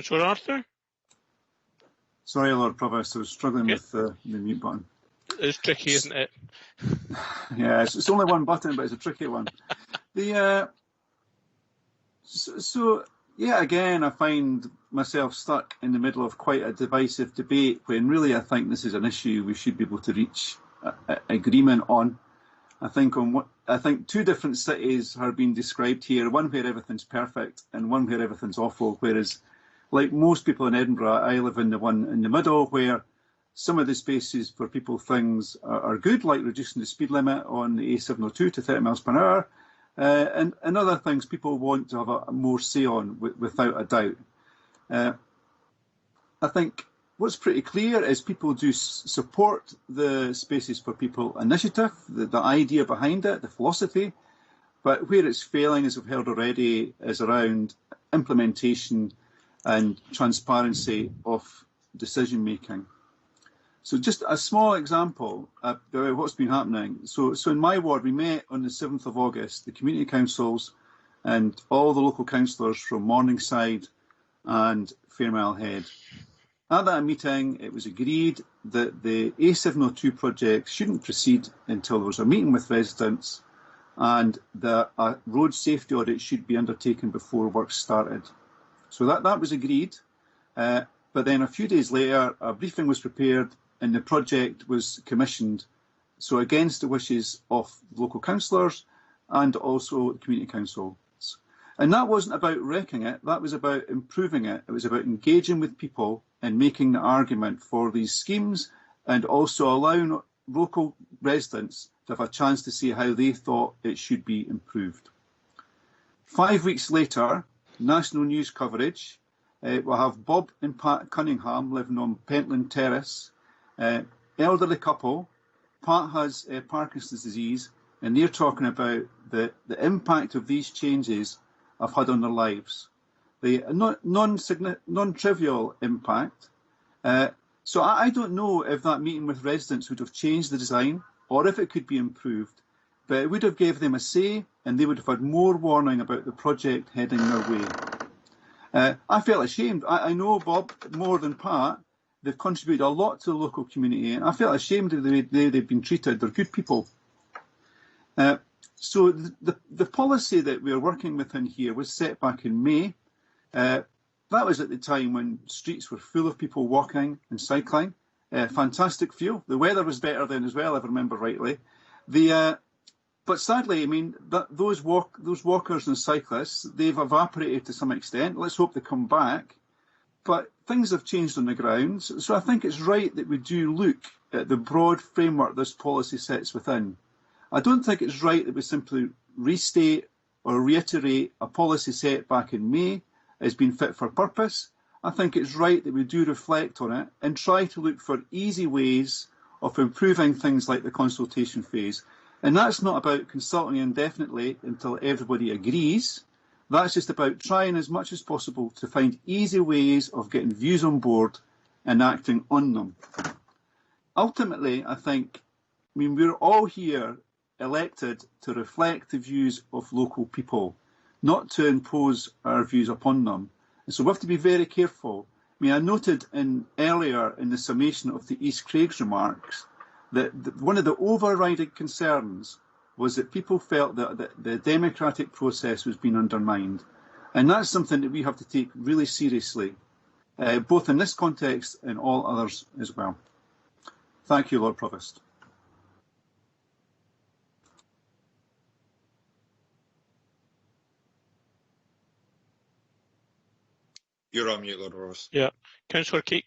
Cllr Arthur? Sorry, Lord Provost, I was struggling with the mute button. It's tricky, isn't it? Yeah, it's only one button, but it's a tricky one. Again, I find myself stuck in the middle of quite a divisive debate when really I think this is an issue we should be able to reach agreement on. I think two different cities are being described here, one where everything's perfect and one where everything's awful, whereas, like most people in Edinburgh, I live in the one in the middle where some of the spaces for people things are good, like reducing the speed limit on the A702 to 30 miles per hour, and other things people want to have a more say on, without a doubt. I think what's pretty clear is people do support the Spaces for People initiative, the idea behind it, the philosophy, but where it's failing, as we've heard already, is around implementation and transparency of decision making. So just a small example of what's been happening. So in my ward, we met on the 7th of August, the community councils and all the local councillors from Morningside and Fairmile Head. At that meeting, it was agreed that the A702 project shouldn't proceed until there was a meeting with residents and that a road safety audit should be undertaken before work started. So that was agreed, but then a few days later, a briefing was prepared and the project was commissioned, so against the wishes of local councillors and also the community councils. And that wasn't about wrecking it, that was about improving it. It was about engaging with people and making the argument for these schemes and also allowing local residents to have a chance to see how they thought it should be improved. 5 weeks later, national news coverage, we'll have Bob and Pat Cunningham living on Pentland Terrace, elderly couple. Pat has Parkinson's disease, and they're talking about the impact of these changes have had on their lives. The non-trivial impact. So I don't know if that meeting with residents would have changed the design or if it could be improved, but it would have gave them a say and they would have had more warning about the project heading their way. I felt ashamed. I know Bob more than Pat. They've contributed a lot to the local community, and I felt ashamed of the way they've been treated. They're good people. So the policy that we're working within here was set back in May. That was at the time when streets were full of people walking and cycling. Fantastic feel. The weather was better then as well, if I remember rightly. But sadly, I mean, those walkers and cyclists, they've evaporated to some extent. Let's hope they come back. But things have changed on the ground, so I think it's right that we do look at the broad framework this policy sits within. I don't think it's right that we simply restate or reiterate a policy set back in May as being fit for purpose. I think it's right that we do reflect on it and try to look for easy ways of improving things like the consultation phase. And that's not about consulting indefinitely until everybody agrees. That's just about trying as much as possible to find easy ways of getting views on board and acting on them. Ultimately, I mean, we're all here elected to reflect the views of local people, not to impose our views upon them. And so we have to be very careful. I mean, I noted earlier in the summation of the East Craig's remarks that one of the overriding concerns was that people felt that the democratic process was being undermined. And that's something that we have to take really seriously, both in this context and all others as well. Thank you, Lord Provost. You're on mute, Lord Provost. Yeah. Councillor Kate